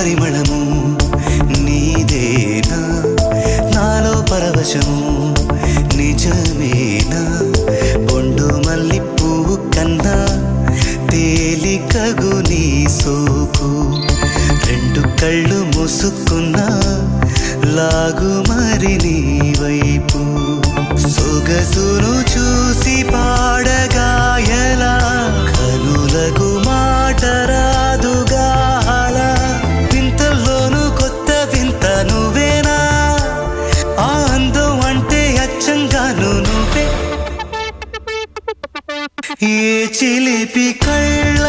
పరిమళము నీదేనా నాలో పరవశము నిజమేనా బొండు మల్లి పువ్వు కన్నా తేలికగు నీ సోకు రెండు కళ్ళు మూసుకున్నా లాగు మరి నీ వైపు సొగసును చూసి పాడగాయలా కనులకు మాట రాదుగా అలా వింతల్లోనూ కొత్త వింత నువ్వేనా ఆ అందం అంటే అచ్చంగాను నువ్వే ఏ చిలిపి కళ్ళు